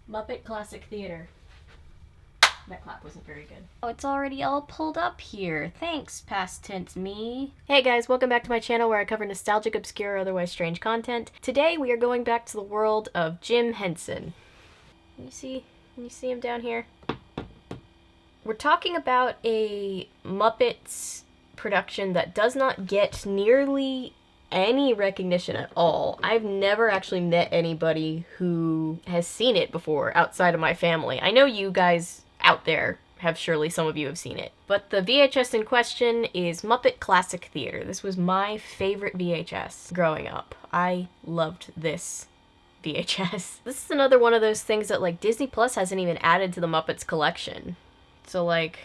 Muppet Classic Theater. That clap wasn't very good. Oh, it's already all pulled up here. Thanks, past tense me. Hey guys, welcome back to my channel where I cover nostalgic, obscure, or otherwise strange content. Today we are going back to the world of Jim Henson. Can you see him down here? We're talking about a Muppets production that does not get nearly any recognition at all. I've never actually met anybody who has seen it before outside of my family. I know you guys out there have, surely some of you have seen it. But the VHS in question is Muppet Classic Theater. This was my favorite VHS growing up. I loved this VHS. This is another one of those things that like Disney Plus hasn't even added to the Muppets collection. So like,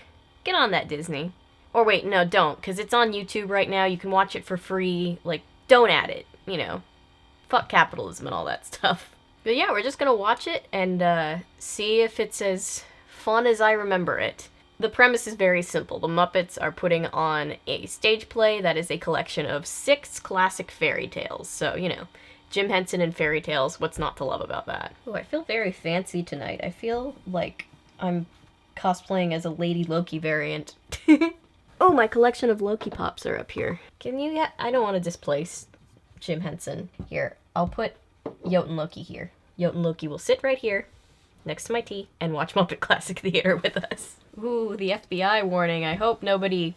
get on that, Disney. Or wait, no, don't, because it's on YouTube right now. You can watch it for free. Like, don't add it, you know. Fuck capitalism and all that stuff. But yeah, we're just gonna watch it and see if it's as fun as I remember it. The premise is very simple. The Muppets are putting on a stage play that is a collection of 6 classic fairy tales. So, you know, Jim Henson and fairy tales, what's not to love about that? Oh, I feel very fancy tonight. I feel like I'm cosplaying as a Lady Loki variant. Oh, my collection of Loki Pops are up here. Can you I don't want to displace Jim Henson. Here, I'll put Jotun Loki here. Jotun Loki will sit right here, next to my tea, and watch Muppet Classic Theater with us. Ooh, the FBI warning. I hope nobody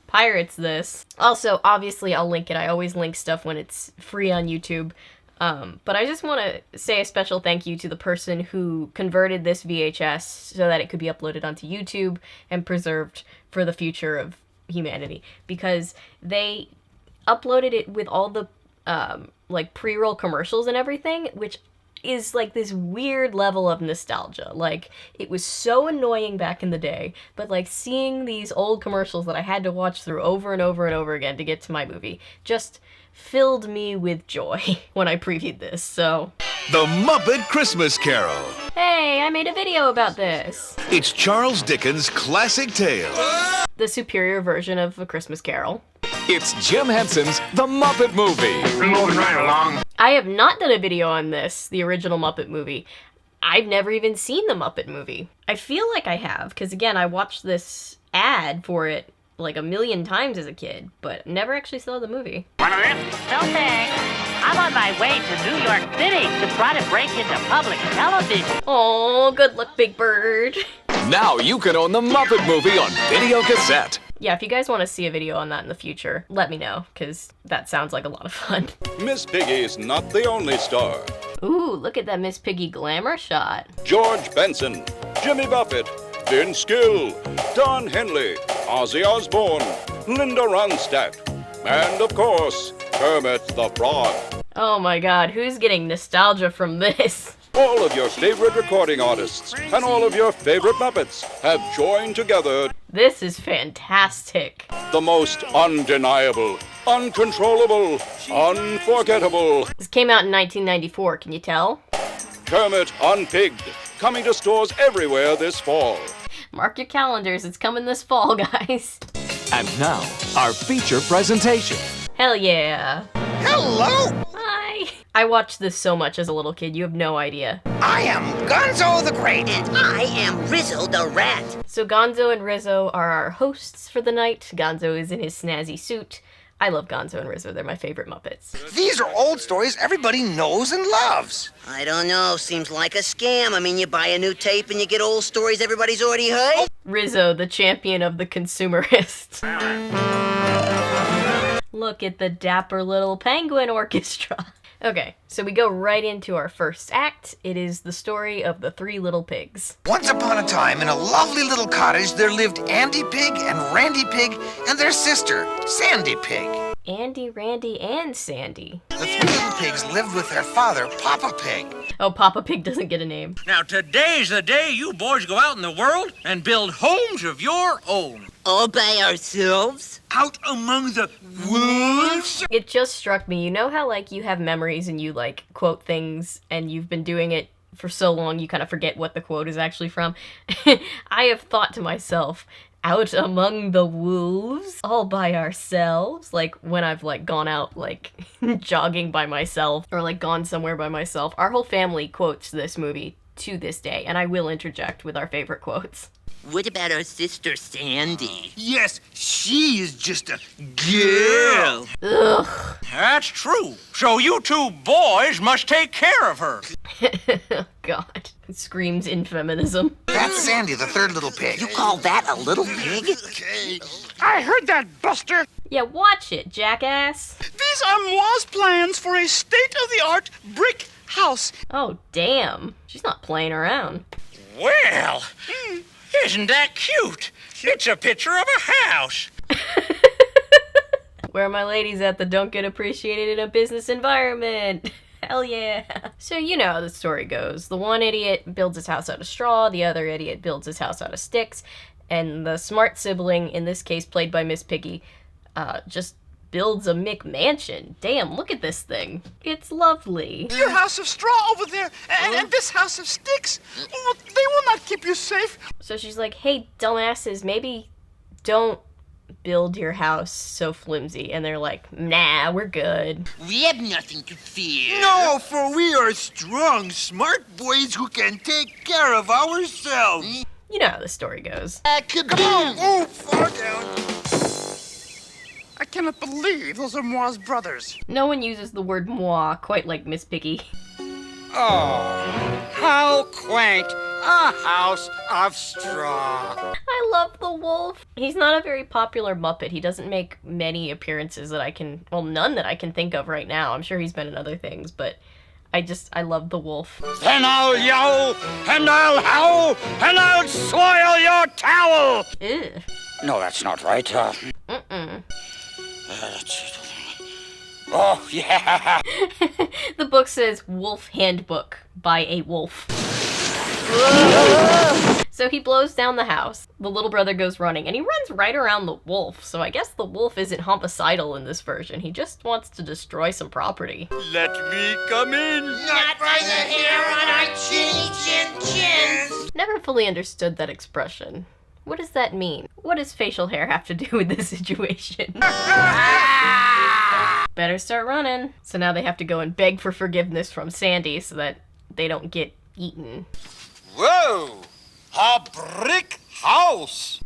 pirates this. Also, obviously, I'll link it. I always link stuff when it's free on YouTube. But I just want to say a special thank you to the person who converted this VHS so that it could be uploaded onto YouTube and preserved for the future of humanity. Because they uploaded it with all the, like, pre-roll commercials and everything, which is like this weird level of nostalgia. Like, it was so annoying back in the day, but like seeing these old commercials that I had to watch through over and over and over again to get to my movie just filled me with joy when I previewed this, so. The Muppet Christmas Carol. Hey, I made a video about this. It's Charles Dickens' classic tale. The superior version of A Christmas Carol. It's Jim Henson's The Muppet Movie. Moving right along. I have not done a video on this, the original Muppet movie. I've never even seen the Muppet movie. I feel like I have, because again, I watched this ad for it like a million times as a kid, but never actually saw the movie. One of them? No thanks. I'm on my way to New York City to try to break into public television. Oh, good luck, Big Bird. Now you can own The Muppet Movie on video cassette. Yeah, if you guys want to see a video on that in the future, let me know, because that sounds like a lot of fun. Miss Piggy's not the only star. Ooh, look at that Miss Piggy glamour shot. George Benson, Jimmy Buffett, Vince Gill, Don Henley, Ozzy Osbourne, Linda Ronstadt, and of course, Kermit the Frog. Oh my god, who's getting nostalgia from this? All of your favorite recording artists and all of your favorite Muppets have joined together. This is fantastic. The most undeniable, uncontrollable, unforgettable. This came out in 1994, can you tell? Kermit Unpigged, coming to stores everywhere this fall. Mark your calendars, it's coming this fall, guys. And now, our feature presentation. Hell yeah. Hello! Hi. I watched this so much as a little kid, you have no idea. I am Gonzo the Great. And I am Rizzo the Rat. So Gonzo and Rizzo are our hosts for the night. Gonzo is in his snazzy suit. I love Gonzo and Rizzo, they're my favorite Muppets. These are old stories everybody knows and loves. I don't know, seems like a scam. I mean, you buy a new tape and you get old stories everybody's already heard. Rizzo, the champion of the consumerist. Look at the dapper little penguin orchestra. Okay, so we go right into our first act. It is the story of the 3 little pigs. Once upon a time, in a lovely little cottage, there lived Andy Pig and Randy Pig and their sister, Sandy Pig. Andy, Randy, and Sandy. The 3 little pigs lived with their father, Papa Pig. Oh, Papa Pig doesn't get a name. Now today's the day you boys go out in the world and build homes of your own. All by ourselves? Out among the woods? It just struck me, you know how like you have memories and you like quote things and you've been doing it for so long you kind of forget what the quote is actually from? I have thought to myself, out among the wolves, all by ourselves. Like, when I've, like, gone out, like, jogging by myself, or, like, gone somewhere by myself. Our whole family quotes this movie to this day, and I will interject with our favorite quotes. What about our sister Sandy? Yes, she is just a girl. Ugh. That's true. So you two boys must take care of her. God. It screams infeminism. That's Sandy, the third little pig. You call that a little pig? I heard that, Buster. Yeah, watch it, jackass. These are Moi's plans for a state-of-the-art brick house. Oh, damn. She's not playing around. Well, isn't that cute? It's a picture of a house. Where are my ladies at that don't get appreciated in a business environment? Hell yeah. So you know how the story goes. The one idiot builds his house out of straw, the other idiot builds his house out of sticks, and the smart sibling, in this case played by Miss Piggy, just builds a McMansion. Damn, look at this thing. It's lovely. Your house of straw over there, and this house of sticks. Oh, they will not keep you safe. So she's like, hey, dumbasses, maybe don't build your house so flimsy. And they're like, nah, we're good. We have nothing to fear. No, for we are strong, smart boys who can take care of ourselves. You know how the story goes. Come on! Oh, far down. I cannot believe those are Moi's brothers. No one uses the word moi quite like Miss Piggy. Oh, how quaint. A house of straw. I love the wolf. He's not a very popular Muppet. He doesn't make many appearances that I can, well, none that I can think of right now. I'm sure he's been in other things, but I love the wolf. Then I'll yowl, and I'll howl, and I'll soil your towel. Ew. No, that's not right. Mm-mm. Oh, yeah. The book says Wolf Handbook by a wolf. So he blows down the house. The little brother goes running, and he runs right around the wolf. So I guess the wolf isn't homicidal in this version. He just wants to destroy some property. Let me come in. Not by the hair on our chinny chin chins. Never fully understood that expression. What does that mean? What does facial hair have to do with this situation? Better start running. So now they have to go and beg for forgiveness from Sandy so that they don't get eaten. Whoa! A brick house!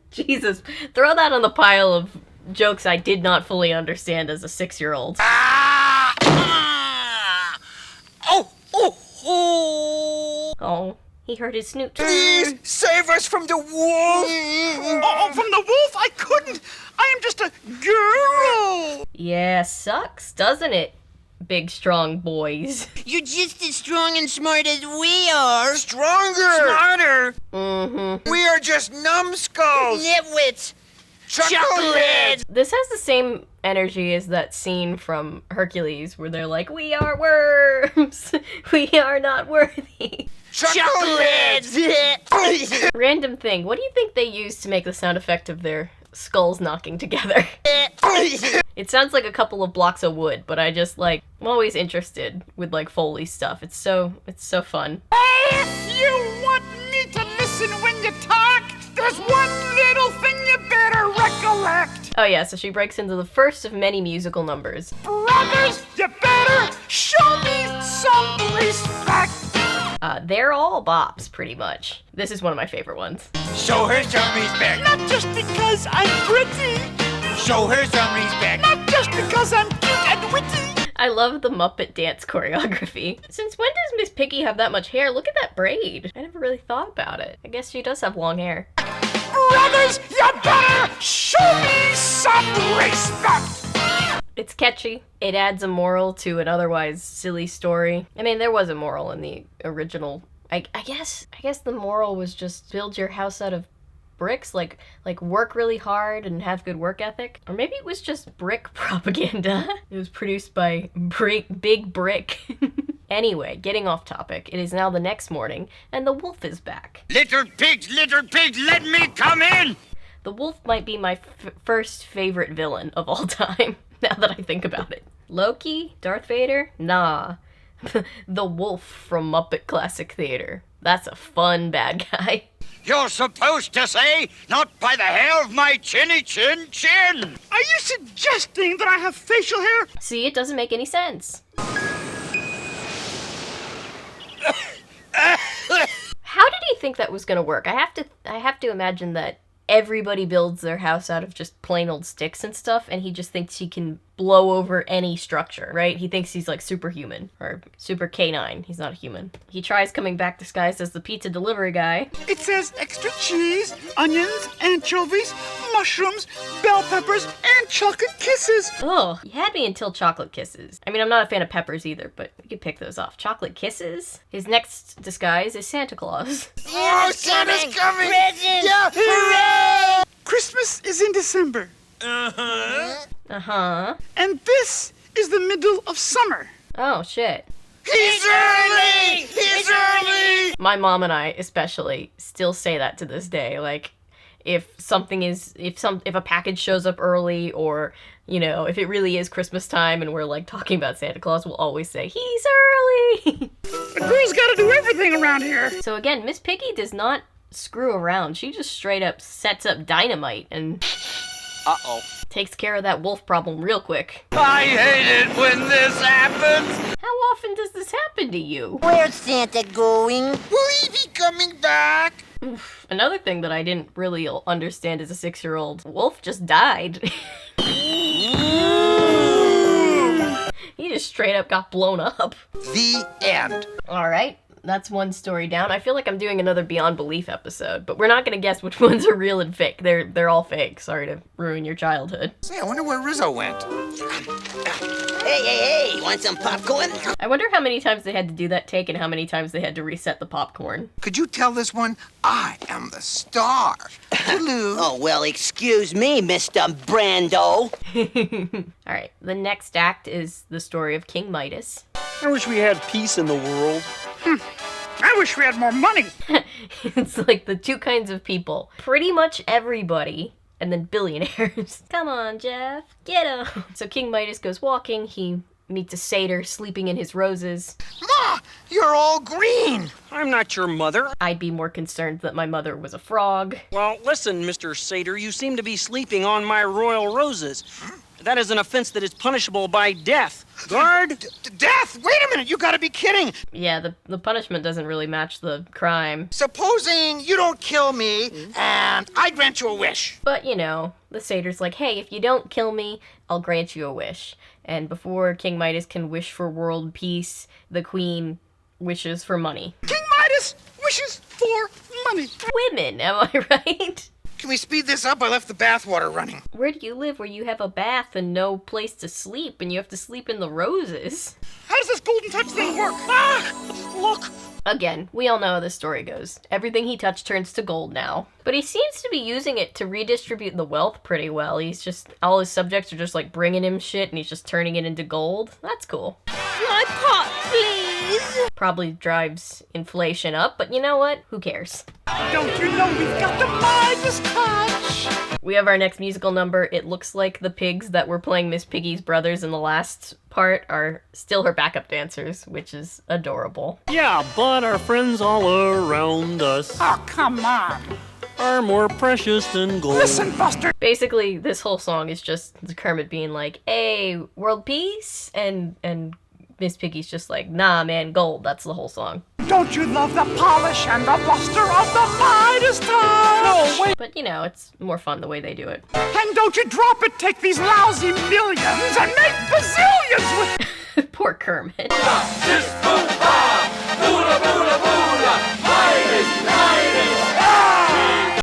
Jesus, throw that on the pile of jokes I did not fully understand as a 6-year-old. Oh, he hurt his snoot. Please save us from the wolf. Oh, from the wolf? I couldn't. I am just a girl. Yeah, sucks, doesn't it? Big, strong boys. You're just as strong and smart as we are. Stronger. Smarter. Mm-hmm. We are just numbskulls. Nitwits. Chuckleheads. This has the same energy as that scene from Hercules where they're like, we are worms. We are not worthy. Chuckleheads. Random thing. What do you think they use to make the sound effect of their skulls knocking together? It sounds like a couple of blocks of wood, but I'm always interested with Foley stuff. It's so fun. If you want me to listen when you talk, there's one little thing you better recollect. Oh yeah, so she breaks into the first of many musical numbers. Brothers, you better show me some respect. They're all bops, pretty much. This is one of my favorite ones. Show her some respect. Not just because I'm pretty. Show her some respect. Not just because I'm cute and witty. I love the Muppet dance choreography. Since when does Miss Piggy have that much hair? Look at that braid. I never really thought about it. I guess she does have long hair. Brothers, you better show me some respect. It's catchy. It adds a moral to an otherwise silly story. I mean, there was a moral in the original. I guess the moral was just build your house out of bricks, like work really hard and have good work ethic. Or maybe it was just brick propaganda. It was produced by Big Brick. Anyway, getting off topic, it is now the next morning, and the wolf is back. Little pigs, let me come in! The wolf might be my first favorite villain of all time, now that I think about it. Loki? Darth Vader? Nah. The wolf from Muppet Classic Theater. That's a fun bad guy. You're supposed to say, not by the hair of my chinny chin chin! Are you suggesting that I have facial hair? See, it doesn't make any sense. think that was gonna work. I have to imagine that everybody builds their house out of just plain old sticks and stuff, and he just thinks he can blow over any structure, right? He thinks he's like superhuman, or super K9. He's not a human. He tries coming back disguised as the pizza delivery guy. It says extra cheese, onions, anchovies, mushrooms, bell peppers, and chocolate kisses. Oh, you had me until chocolate kisses. I mean, I'm not a fan of peppers either, but you can pick those off. Chocolate kisses? His next disguise is Santa Claus. Oh, Santa's coming! Yeah, hooray! Christmas is in December. Uh-huh. And this is the middle of summer. Oh, shit. He's early! He's early! My mom and I especially still say that to this day. Like, if a package shows up early, or, you know, if it really is Christmas time and we're like talking about Santa Claus, we'll always say, he's early! A girl's gotta do everything around here. So again, Miss Piggy does not screw around. She just straight up sets up dynamite and takes care of that wolf problem real quick. I hate it when this happens. How often does this happen to you? Where's Santa going? Will he be coming back? Oof. Another thing that I didn't really understand as a 6-year-old, Wolf just died. He just straight up got blown up. The end. Alright, that's one story down. I feel like I'm doing another Beyond Belief episode, but we're not gonna guess which ones are real and fake. They're all fake. Sorry to ruin your childhood. Say, I wonder where Rizzo went. Hey, want some popcorn? I wonder how many times they had to do that take and how many times they had to reset the popcorn. Could you tell this one? I am the star. Hello. Oh, well, excuse me, Mr. Brando. Alright, the next act is the story of King Midas. I wish we had peace in the world. I wish we had more money. It's like the two kinds of people. Pretty much everybody, and then billionaires. Come on, Jeff, get him. So King Midas goes walking, he meets a satyr sleeping in his roses. Ma, you're all green. I'm not your mother. I'd be more concerned that my mother was a frog. Well, listen, Mr. Satyr, you seem to be sleeping on my royal roses. That is an offense that is punishable by death. Guard! Death? Wait a minute, you gotta be kidding. Yeah, the punishment doesn't really match the crime. Supposing you don't kill me, and I grant you a wish. But, you know, the satyr's like, hey, if you don't kill me, I'll grant you a wish. And before King Midas can wish for world peace, the queen wishes for money. King Midas wishes for money. Women, am I right? Can we speed this up? I left the bathwater running. Where do you live where you have a bath and no place to sleep and you have to sleep in the roses? How does this golden touch thing work? Ah! Look! Again, we all know how this story goes. Everything he touched turns to gold now. But he seems to be using it to redistribute the wealth pretty well. He's just, all his subjects are just like bringing him shit and he's just turning it into gold. That's cool. My pot, please. Probably drives inflation up, but you know what? Who cares? Don't you know we've got the Midas touch? We have our next musical number. It looks like the pigs that were playing Miss Piggy's brothers in the last part are still her backup dancers, which is adorable. Yeah, but our friends all around us Oh, come on. are more precious than gold. Listen, Buster. Basically, this whole song is just Kermit being like, hey, world peace? And Miss Piggy's just like, nah, man, gold. That's the whole song. Don't you love the polish and the luster of the Midas touch? No, wait. But, you know, it's more fun the way they do it. And don't you drop it, take these lousy millions and make bazillions with... Poor Kermit.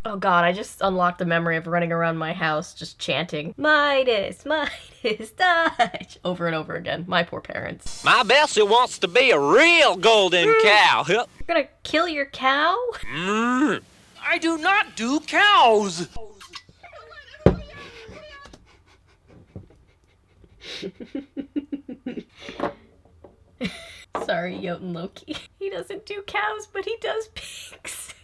Oh god, I just unlocked a memory of running around my house just chanting, Midas, Midas, touch, over and over again. My poor parents. My Bessie wants to be a real golden cow. You're gonna kill your cow? I do not do cows. Sorry, Jotun Loki. He doesn't do cows, but he does pigs.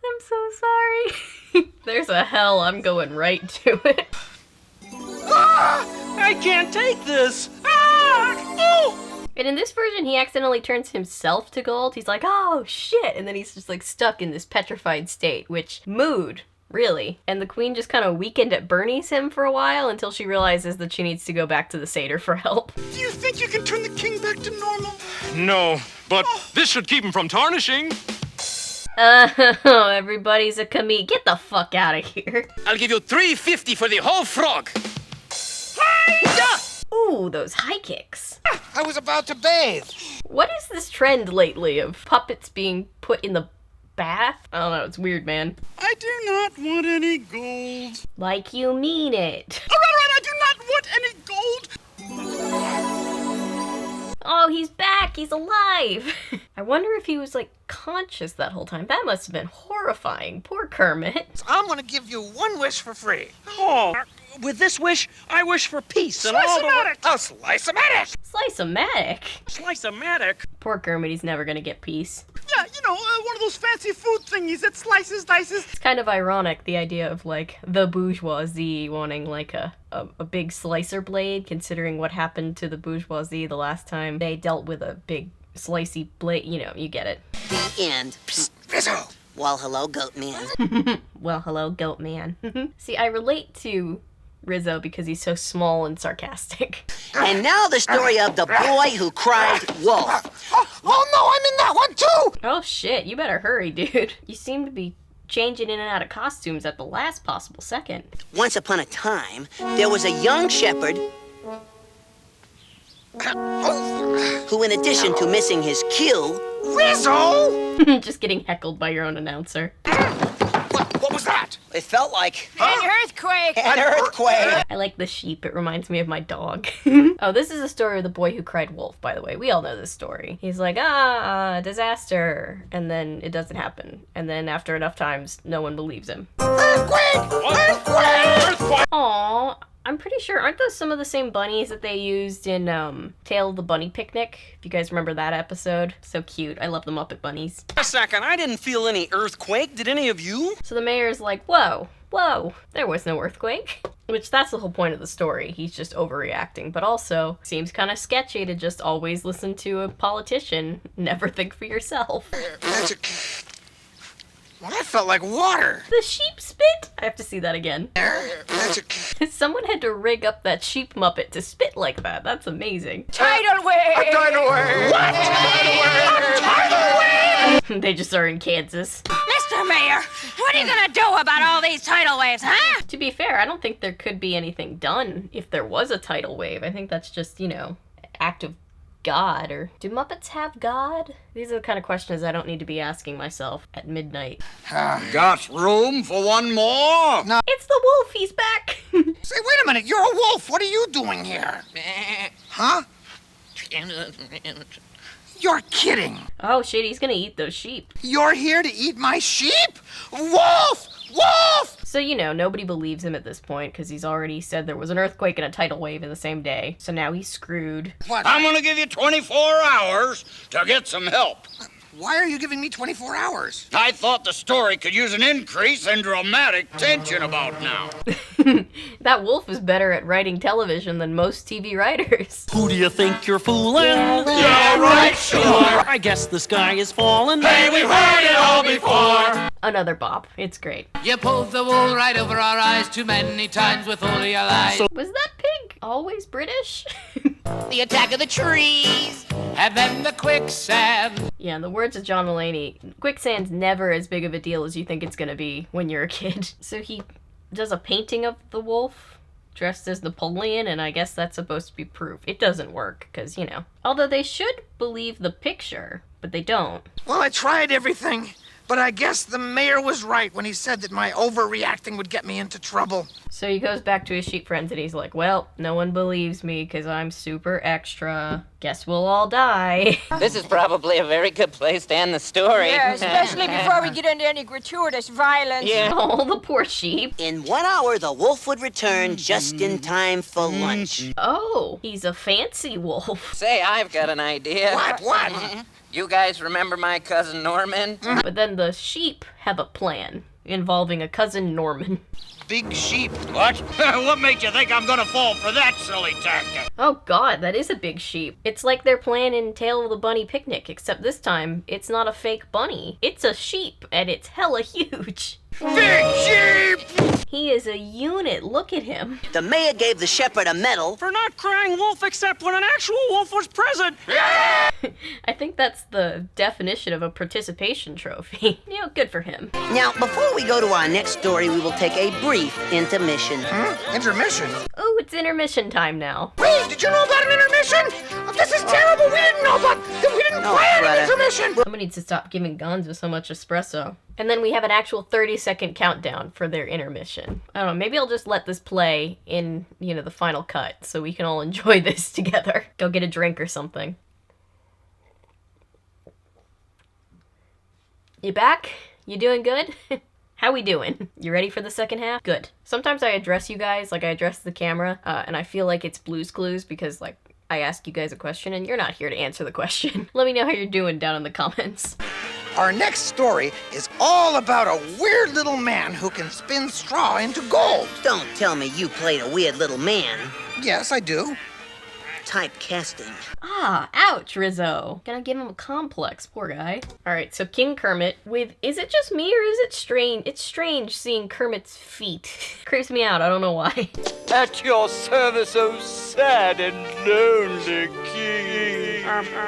I'm so sorry. There's a hell, I'm going right to it. I can't take this. And in this version, he accidentally turns himself to gold. He's like, oh shit, and then he's just like stuck in this petrified state, which, mood, really. And the queen just kind of weekend at Bernie's him for a while until she realizes that she needs to go back to the satyr for help. Do you think you can turn the king back to normal? No, but this should keep him from tarnishing. Everybody's a comedian. Get the fuck out of here. I'll give you $3.50 for the whole frog. Ooh, those high kicks. I was about to bathe. What is this trend lately of puppets being put in the bath? I don't know, it's weird, man. I do not want any gold. Like you mean it. All right, I do not want any gold. Oh, he's back! He's alive! I wonder if he was, like, conscious that whole time. That must have been horrifying. Poor Kermit. I'm gonna give you one wish for free. Oh, with this wish, I wish for peace and all the... I'll slice-o-matic! Slice-o-matic? Slice-o-matic? Poor Kermit, he's never gonna get peace. Yeah, one of those fancy food thingies that slices, dices. It's kind of ironic, the idea of, like, the bourgeoisie wanting, like, a big slicer blade, considering what happened to the bourgeoisie the last time they dealt with a big slicey blade. You know, you get it. The end. Psst, Rizzo! Well, hello, goat man. Well, hello, goat man. See, I relate to Rizzo because he's so small and sarcastic. And now the story of the boy who cried wolf. Oh no, I'm in that one too! Oh shit, you better hurry, dude. You seem to be changing in and out of costumes at the last possible second. Once upon a time, there was a young shepherd who, in addition to missing his cue... Rizzo! Just getting heckled by your own announcer. What was that? It felt like... An earthquake! An earthquake! I like the sheep. It reminds me of my dog. Oh, this is a story of the boy who cried wolf, by the way. We all know this story. He's like, disaster. And then it doesn't happen. And then after enough times, no one believes him. Earthquake! Earthquake! Aww. I'm pretty sure, aren't those some of the same bunnies that they used in Tale of the Bunny Picnic? If you guys remember that episode. So cute. I love the Muppet Bunnies. A second, I didn't feel any earthquake. Did any of you? So the mayor's like, whoa, there was no earthquake. Which, that's the whole point of the story. He's just overreacting. But also, seems kind of sketchy to just always listen to a politician. Never think for yourself. Well, that felt like water. The sheep spit? I have to see that again. Someone had to rig up that sheep Muppet to spit like that. That's amazing. Tidal wave! A tidal wave! What? A tidal wave! They just are in Kansas. Mr. Mayor, what are you gonna do about all these tidal waves, huh? To be fair, I don't think there could be anything done if there was a tidal wave. I think that's just, act of God. Or do Muppets have God? These are the kind of questions I don't need to be asking myself at midnight. Got room for one more? No. It's the wolf, he's back! Say, wait a minute, you're a wolf. What are you doing here? Huh? You're kidding. Oh shit, he's gonna eat those sheep. You're here to eat my sheep? Wolf! Wolf! So, nobody believes him at this point because he's already said there was an earthquake and a tidal wave in the same day. So now he's screwed. What? I'm gonna give you 24 hours to get some help. Why are you giving me 24 hours? I thought the story could use an increase in dramatic tension about now. That wolf is better at writing television than most TV writers. Who do you think you're fooling? Yeah, right, sure. I guess the sky is falling. Hey, we've heard it all before. Another bop. It's great. You pulled the wool right over our eyes too many times with all your lies. Was that pig always British? The attack of the trees, and then the quicksand. Yeah, in the words of John Mulaney, quicksand's never as big of a deal as you think it's gonna be when you're a kid. So he does a painting of the wolf dressed as Napoleon, and I guess that's supposed to be proof. It doesn't work, because, Although they should believe the picture, but they don't. Well, I tried everything, but I guess the mayor was right when he said that my overreacting would get me into trouble. So he goes back to his sheep friends and he's like, well, no one believes me because I'm super extra. Guess we'll all die. This is probably a very good place to end the story. Yeah, especially before we get into any gratuitous violence. Yeah. Oh, the poor sheep. In 1 hour, the wolf would return just in time for lunch. Oh, he's a fancy wolf. Say, I've got an idea. What? You guys remember my cousin Norman? But then the sheep have a plan involving a cousin Norman. Big sheep. What? What made you think I'm gonna fall for that silly tactic? Oh god, that is a big sheep. It's like their plan in Tale of the Bunny Picnic, except this time, it's not a fake bunny. It's a sheep, and it's hella huge. Big sheep! He is a unit. Look at him. The mayor gave the shepherd a medal For not crying wolf except when an actual wolf was present. I think that's the definition of a participation trophy. You know, good for him. Now, before we go to our next story, we will take a brief intermission. Intermission? Oh, it's intermission time now. Wait, did you know about an intermission? This is terrible. We didn't know about. We didn't plan an intermission. Someone needs to stop giving Gonzo so much espresso. And then we have an actual 30-second countdown for their intermission. I don't know, maybe I'll just let this play in, you know, the final cut so we can all enjoy this together. Go get a drink or something. You back? You doing good? How we doing? You ready for the second half? Good. Sometimes I address you guys like I address the camera, and I feel like it's Blue's Clues because, like, I ask you guys a question and you're not here to answer the question. Let me know how you're doing down in the comments. Our next story is all about a weird little man who can spin straw into gold. Don't tell me you played a weird little man. Yes, I do. Typecasting. Ah, ouch, Rizzo. Gonna give him a complex, poor guy. Alright, so King Kermit with, is it just me or is it strange? It's strange seeing Kermit's feet. Creeps me out, I don't know why. At your service, oh sad and lonely king.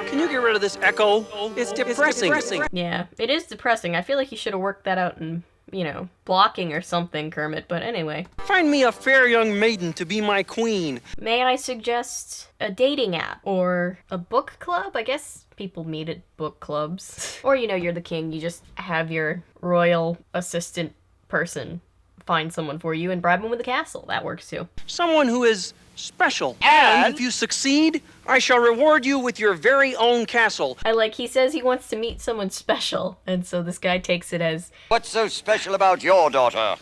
Can you get rid of this echo? It's depressing. Yeah, it is depressing. I feel like you should have worked that out in, you know, blocking or something, Kermit, but anyway. Find me a fair young maiden to be my queen. May I suggest a dating app or a book club? I guess people meet at book clubs. Or, you know, you're the king, you just have your royal assistant person find someone for you and bribe them with a castle. That works too. Someone who is special. And if you succeed, I shall reward you with your very own castle. I like, he says he wants to meet someone special, and so this guy takes it as, What's so special about your daughter?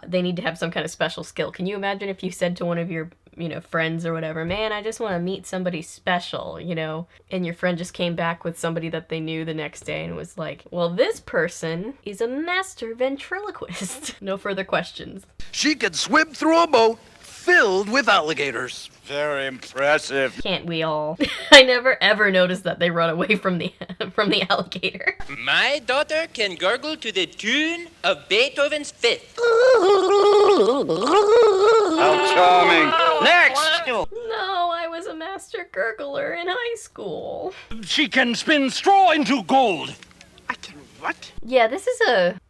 they need to have some kind of special skill. Can you imagine if you said to one of your, you know, friends or whatever, man, I just want to meet somebody special, you know, and your friend just came back with somebody that they knew the next day and was like, well, this person is a master ventriloquist. No further questions. She could swim through a boat filled with alligators. Very impressive. Can't we all? I never ever noticed that they run away from the alligator. My daughter can gurgle to the tune of Beethoven's Fifth. How charming. Next! No, I was a master gurgler in high school. She can spin straw into gold. I can what? Yeah, this is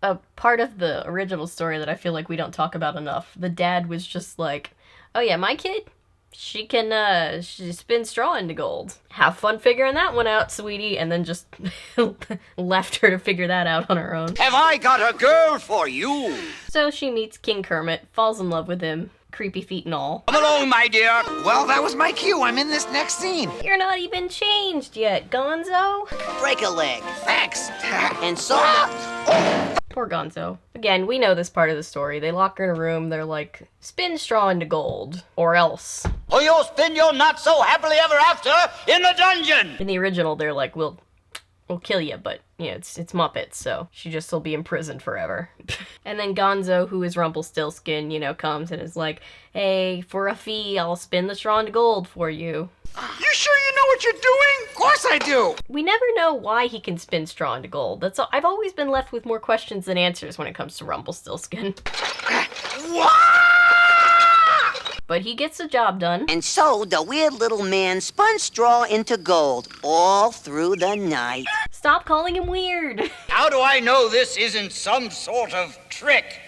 a part of the original story that I feel like we don't talk about enough. The dad was just like, oh yeah, my kid, she can she spin straw into gold. Have fun figuring that one out, sweetie. And then just left her to figure that out on her own. Have I got a girl for you? So she meets King Kermit, falls in love with him, creepy feet and all. Come along, my dear. Well, that was my cue. I'm in this next scene. You're not even changed yet, Gonzo. Break a leg. Thanks. And so... Poor Gonzo. Again, we know this part of the story. They lock her in a room, they're like, spin straw into gold, or else. Or you'll spend your not so happily ever after in the dungeon. In the original, they're like, we'll kill you, but, you know, it's Muppets, so she just will be imprisoned forever. And then Gonzo, who is Rumpelstiltskin, you know, comes and is like, hey, for a fee, I'll spin the straw into gold for you. You sure you know what you're doing? Of course I do. We never know why he can spin straw into gold. That's all. I've always been left with more questions than answers when it comes to Rumpelstiltskin. But he gets the job done. And so the weird little man spun straw into gold all through the night. Stop calling him weird. How do I know this isn't some sort of trick?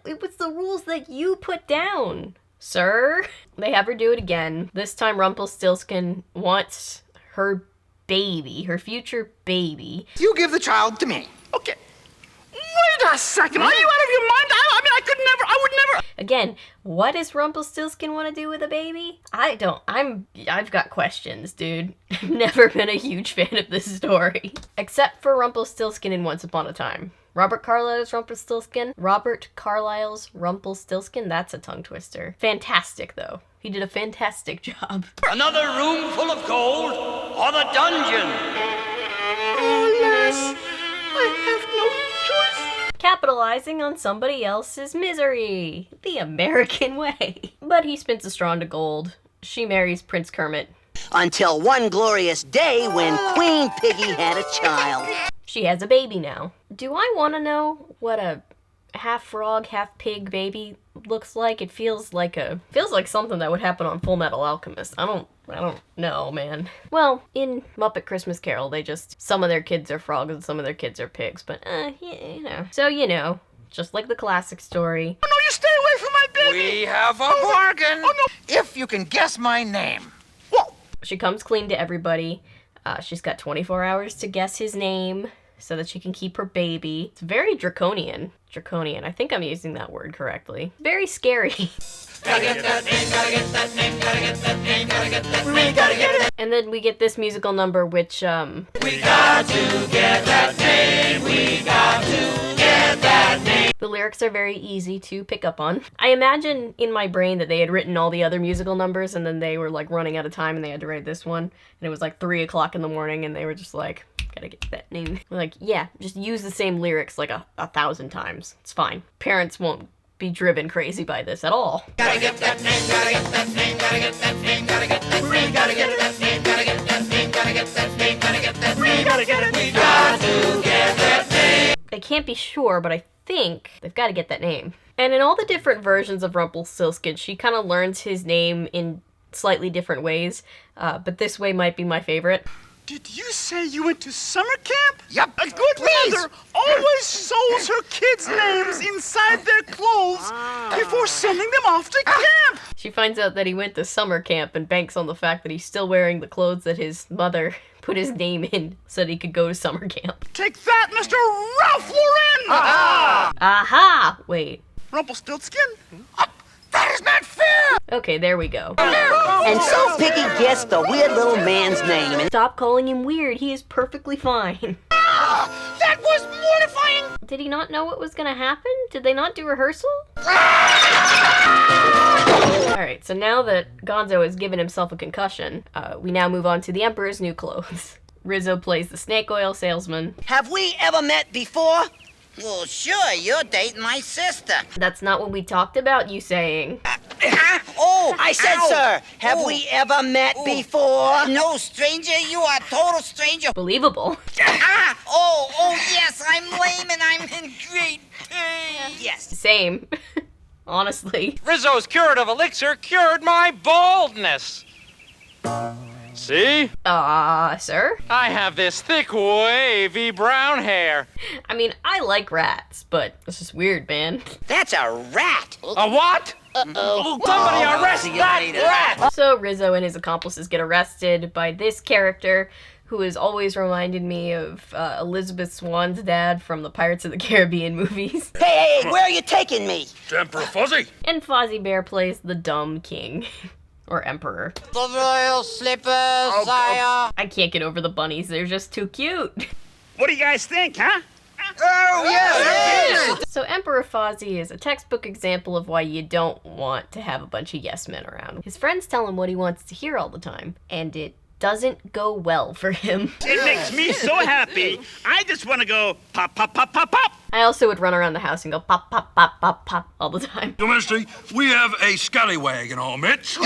It was the rules that you put down, sir. They have her do it again. This time Rumpelstiltskin wants her baby, her future baby. You give the child to me. Okay. Wait a second. Are you out of your mind? I would never. Again, what does Rumpelstiltskin want to do with a baby? I've got questions, dude. I've never been a huge fan of this story. Except for Rumpelstiltskin in Once Upon a Time. Robert Carlyle's Rumpelstiltskin, that's a tongue twister. Fantastic, though. He did a fantastic job. Another room full of gold or the dungeon? Alas, I have no choice. Capitalizing on somebody else's misery. The American way. But he spins a straw into gold. She marries Prince Kermit. Until one glorious day when Queen Piggy had a child. She has a baby now. Do I want to know what a half frog, half pig baby looks like. It feels like something that would happen on Full Metal Alchemist. I don't know, man. Well, in Muppet Christmas Carol, some of their kids are frogs and some of their kids are pigs, but, you know. So, you know, just like the classic story. Oh, no, you stay away from my baby! We have a bargain! Oh, no. If you can guess my name. Whoa! She comes clean to everybody. She's got 24 hours to guess his name so that she can keep her baby. It's very draconian. I think I'm using that word correctly. Very scary. Gotta get that name, gotta get that name, gotta get that name, gotta get that name, gotta get it. And then we get this musical number, which, We got to get that name, we got to get that name. The lyrics are very easy to pick up on. I imagine in my brain that they had written all the other musical numbers and then they were like running out of time and they had to write this one. And it was like 3 o'clock in the morning and they were just like, gotta get that name. We're like, yeah, just use the same lyrics like 1,000 times. It's fine. Parents won't be driven crazy by this at all. Gotta get that name, gotta get that name, gotta get that name, gotta get that name, gotta get that name, gotta get that name, gotta get that name, gotta get that name, gotta get it. We got to get that name. I can't be sure, but I think they've got to get that name. And in all the different versions of Rumpelstiltskin, she kind of learns his name in slightly different ways, but this way might be my favorite. Did you say you went to summer camp? Yep. A good mother always sews her kids' names inside their clothes before sending them off to camp. She finds out that he went to summer camp and banks on the fact that he's still wearing the clothes that his mother put his name in so that he could go to summer camp. Take that, Mr. Ralph Lauren! Aha! Aha! Wait. Rumpelstiltskin? That is not fair! Okay, there we go. And so Piggy guessed the weird little man's name. And stop calling him weird. He is perfectly fine. That was mortifying! Did he not know what was gonna happen? Did they not do rehearsal? Alright, so now that Gonzo has given himself a concussion, we now move on to the Emperor's new clothes. Rizzo plays the snake oil salesman. have we ever met before? Well, sure, you're dating my sister. That's not what we talked about, you saying. Oh, I said, sir, have we ever met before? No, stranger, you are a total stranger. Believable. Oh, yes, I'm lame and I'm in great pain. Yes. Same. Honestly. Rizzo's curative elixir cured my baldness. See? Sir? I have this thick, wavy brown hair. I mean, I like rats, but this is weird, man. That's a rat. A what? Uh-oh. Somebody arrest that rat! So Rizzo and his accomplices get arrested by this character who has always reminded me of Elizabeth Swan's dad from the Pirates of the Caribbean movies. Hey, where are you taking me? Emperor Fuzzy. And Fozzie Bear plays the dumb king. Or emperor. The royal slippers, sire. I can't get over the bunnies. They're just too cute. What do you guys think, huh? Oh, yes! So Emperor Fozzie is a textbook example of why you don't want to have a bunch of yes men around. His friends tell him what he wants to hear all the time, and it doesn't go well for him. It makes me so happy. I just want to go pop, pop, pop, pop, pop. I also would run around the house and go pop, pop, pop, pop, pop all the time. Your Majesty, we have a scallywag in our midst.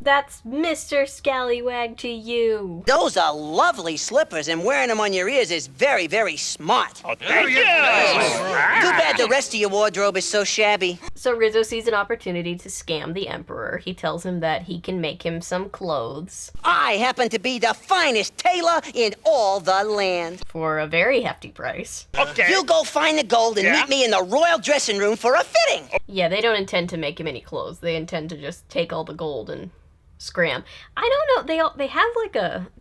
That's Mr. Scallywag to you. Those are lovely slippers, and wearing them on your ears is very, very smart. Oh, thank you. Too bad the rest of your wardrobe is so shabby. So Rizzo sees an opportunity to scam the Emperor. He tells him that he can make him some clothes. I happen to be the finest tailor in all the land. For a very hefty price. Okay. You go find the gold and meet me in the royal dressing room for a fitting. Yeah, they don't intend to make him any clothes. They intend to just take all the gold and scram. I don't know. They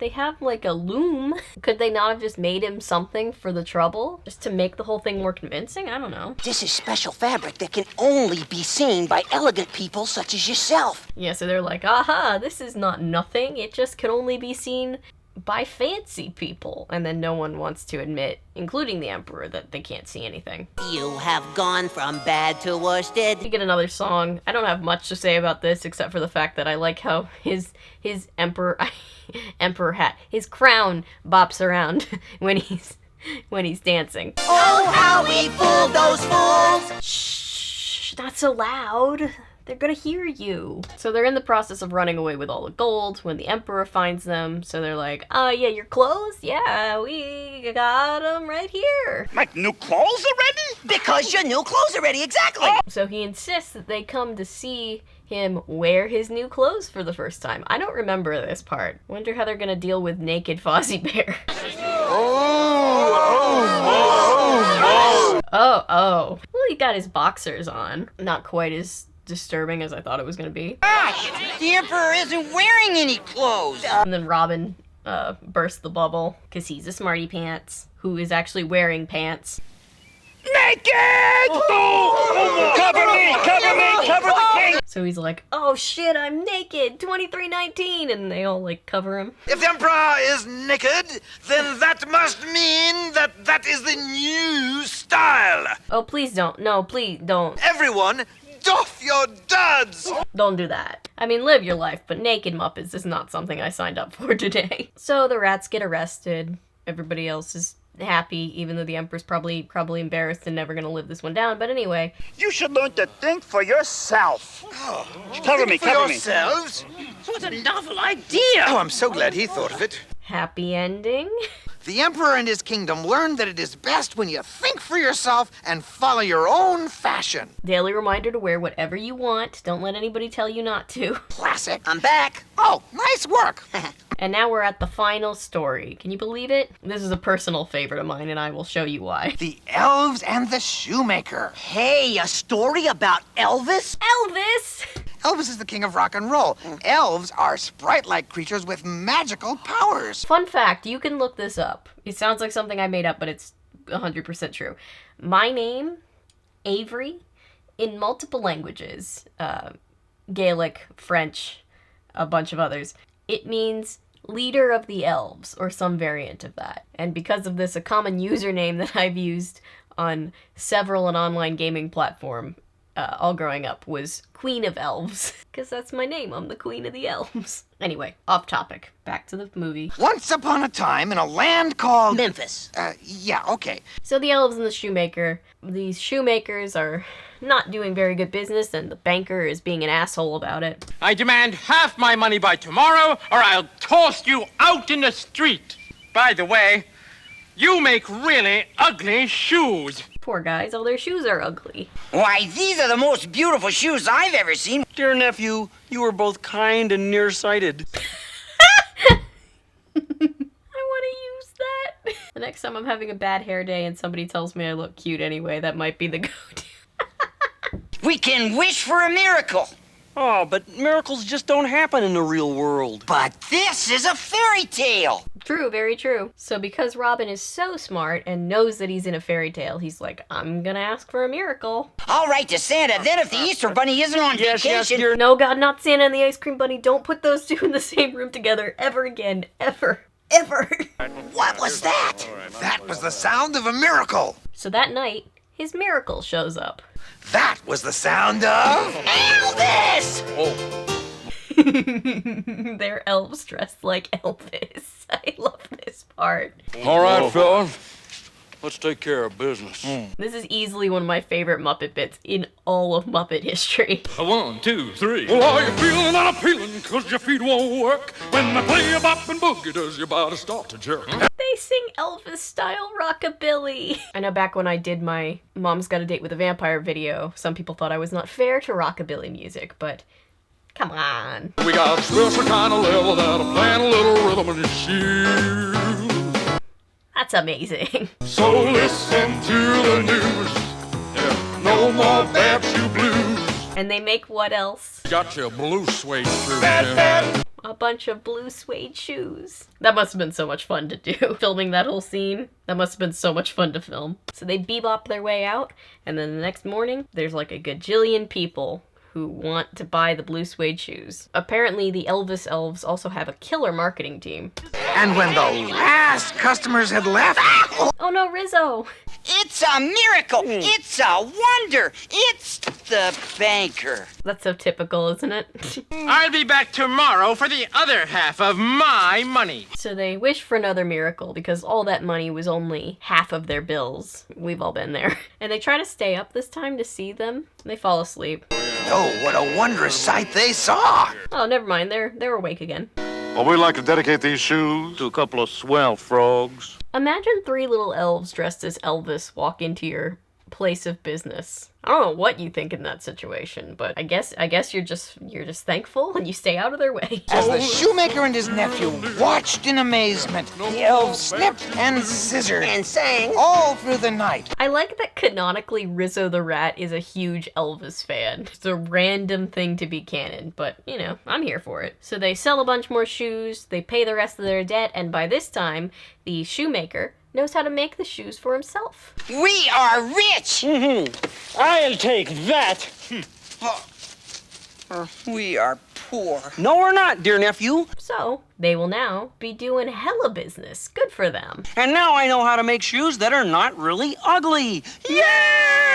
have like a loom. Could they not have just made him something for the trouble, just to make the whole thing more convincing? I don't know. This is special fabric that can only be seen by elegant people such as yourself. Yeah, so they're like, aha, this is not nothing. It just can only be seen by fancy people. And then no one wants to admit, including the Emperor, that they can't see anything. You have gone from bad to worsted. We get another song. I don't have much to say about this except for the fact that I like how his emperor hat, his crown bops around when he's dancing. Oh, how we fooled those fools! Shh, not so loud. They're gonna hear you. So they're in the process of running away with all the gold when the Emperor finds them. So they're like, oh yeah, your clothes? Yeah, we got them right here. My new clothes already? Because your new clothes are ready, exactly. So he insists that they come to see him wear his new clothes for the first time. I don't remember this part. Wonder how they're gonna deal with naked Fozzie Bear. Oh. Well, he got his boxers on. Not quite as disturbing as I thought it was gonna be. Gosh, the Emperor isn't wearing any clothes. And then Robin burst the bubble because he's a smarty pants who is actually wearing pants. Naked! Oh, cover me! Cover the king! So he's like, oh shit, I'm naked, 2319, and they all like cover him. If the Emperor is naked, then that must mean that is the new style. Oh, please don't. No, please don't. Everyone, doff your duds! Don't do that. I mean, live your life, but naked Muppets is not something I signed up for today. So the rats get arrested. Everybody else is happy, even though the Emperor's probably embarrassed and never gonna live this one down. But anyway. You should learn to think for yourself. Oh, cover me. yourselves? What a novel idea. Oh, I'm so glad he thought of it. Happy ending. The Emperor and his kingdom learned that it is best when you think for yourself and follow your own fashion. Daily reminder to wear whatever you want. Don't let anybody tell you not to. Classic. I'm back. Oh, nice work. And now we're at the final story. Can you believe it? This is a personal favorite of mine, and I will show you why. The Elves and the Shoemaker. Hey, a story about Elvis? Elvis! Elvis is the king of rock and roll. Elves are sprite-like creatures with magical powers. Fun fact, you can look this up. It sounds like something I made up, but it's 100% true. My name, Avery, in multiple languages, Gaelic, French, a bunch of others, it means leader of the elves, or some variant of that. And because of this, a common username that I've used on several an online gaming platform all growing up was Queen of Elves, because that's my name. I'm the Queen of the Elves. Anyway, off topic. Back to the movie. Once upon a time in a land called... Memphis. Yeah, okay. So the Elves and the Shoemaker. These shoemakers are not doing very good business, and the banker is being an asshole about it. I demand half my money by tomorrow, or I'll toss you out in the street. By the way, you make really ugly shoes. Poor guys, all their shoes are ugly. Why, these are the most beautiful shoes I've ever seen. Dear nephew, you are both kind and nearsighted. I want to use that. The next time I'm having a bad hair day and somebody tells me I look cute anyway, that might be the go-to. We can wish for a miracle. Oh, but miracles just don't happen in the real world. But this is a fairy tale. True, very true. So because Robin is so smart and knows that he's in a fairy tale, he's like, I'm gonna ask for a miracle. I'll write to Santa, then if the Easter Bunny isn't on vacation... No, God, not Santa and the Ice Cream Bunny. Don't put those two in the same room together ever again. Ever. Ever. What was that? That was the sound of a miracle. So that night, his miracle shows up. That was the sound of... Elvis! Oh. They're elves dressed like Elvis. I love this part. All right, fellas. Let's take care of business. This is easily one of my favorite Muppet bits in all of Muppet history. 1, 2, 3. Well, are you feeling unappealing? 'Cause your feet won't work. When they play a bop and boogie, does your body start to jerk? They sing Elvis-style rockabilly. I know back when I did my Mom's Got a Date with a Vampire video, some people thought I was not fair to rockabilly music, but come on. We got a special kind of level that'll plant a little rhythm in your shoes. That's amazing. So listen to the news. Yeah, no more bad shoe blues. And they make what else? Got your blue suede shoes. A bunch of blue suede shoes. That must have been so much fun to do. Filming that whole scene. That must have been so much fun to film. So they bebop their way out, and then the next morning, there's like a gajillion people who want to buy the blue suede shoes. Apparently, the Elvis Elves also have a killer marketing team. And when the last customers had left... Oh no, Rizzo! It's a miracle! It's a wonder! It's... the banker. That's so typical, isn't it? I'll be back tomorrow for the other half of my money. So they wish for another miracle because all that money was only half of their bills. We've all been there. And they try to stay up this time to see them. They fall asleep. Oh, what a wondrous sight they saw! Oh, never mind. They're awake again. Well, we'd like to dedicate these shoes to a couple of swell frogs. Imagine 3 little elves dressed as Elvis walk into your place of business. I don't know what you think in that situation, but I guess you're just thankful and you stay out of their way. As the shoemaker and his nephew watched in amazement, the elves snipped and scissored And sang all through the night. I like that canonically Rizzo the Rat is a huge Elvis fan. It's a random thing to be canon, but, you know, I'm here for it. So they sell a bunch more shoes, they pay the rest of their debt, and by this time, the shoemaker knows how to make the shoes for himself. We are rich! I'll take that. We are poor. No, we're not, dear nephew. So, they will now be doing hella business. Good for them. And now I know how to make shoes that are not really ugly. Yeah!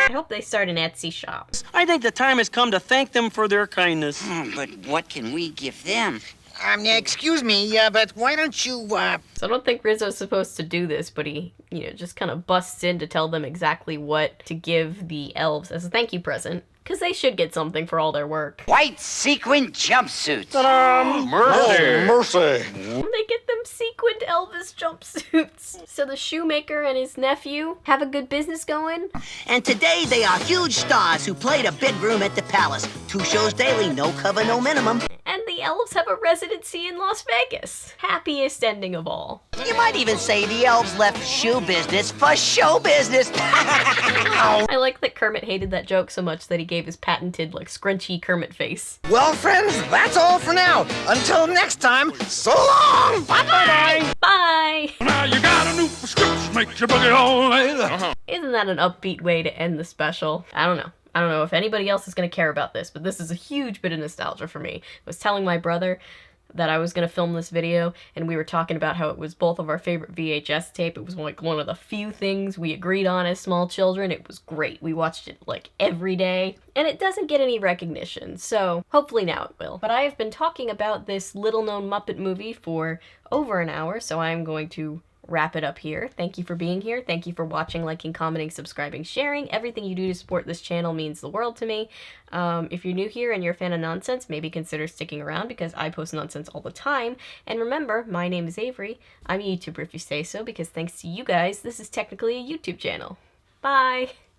I hope they start an Etsy shop. I think the time has come to thank them for their kindness. But what can we give them? Excuse me, but why don't you, So I don't think Rizzo's supposed to do this, but he, just kind of busts in to tell them exactly what to give the elves as a thank you present. Because they should get something for all their work. White sequin jumpsuits. Mercy! Mercy! They get them sequined Elvis jumpsuits. So the shoemaker and his nephew have a good business going. And today they are huge stars who played a big room at the palace. 2 shows daily, no cover, no minimum. And the elves have a residency in Las Vegas. Happiest ending of all. You might even say the elves left shoe business for show business. I like that Kermit hated that joke so much that he gave his patented, scrunchy Kermit face. Well, friends, that's all for now. Until next time, so long! Bye-bye! Bye! Now you got a new prescription, makes you boogie all day. Isn't that an upbeat way to end the special? I don't know. I don't know if anybody else is going to care about this, but this is a huge bit of nostalgia for me. I was telling my brother that I was going to film this video, and we were talking about how it was both of our favorite VHS tape. It was one of the few things we agreed on as small children. It was great. We watched it every day, and it doesn't get any recognition, so hopefully now it will. But I have been talking about this little-known Muppet movie for over an hour, so I'm going to wrap it up here. Thank you for being here. Thank you for watching, liking, commenting, subscribing, sharing. Everything you do to support this channel means the world to me. If you're new here and you're a fan of nonsense, maybe consider sticking around because I post nonsense all the time. And remember, my name is Avery. I'm a YouTuber if you say so, because thanks to you guys, this is technically a YouTube channel. Bye!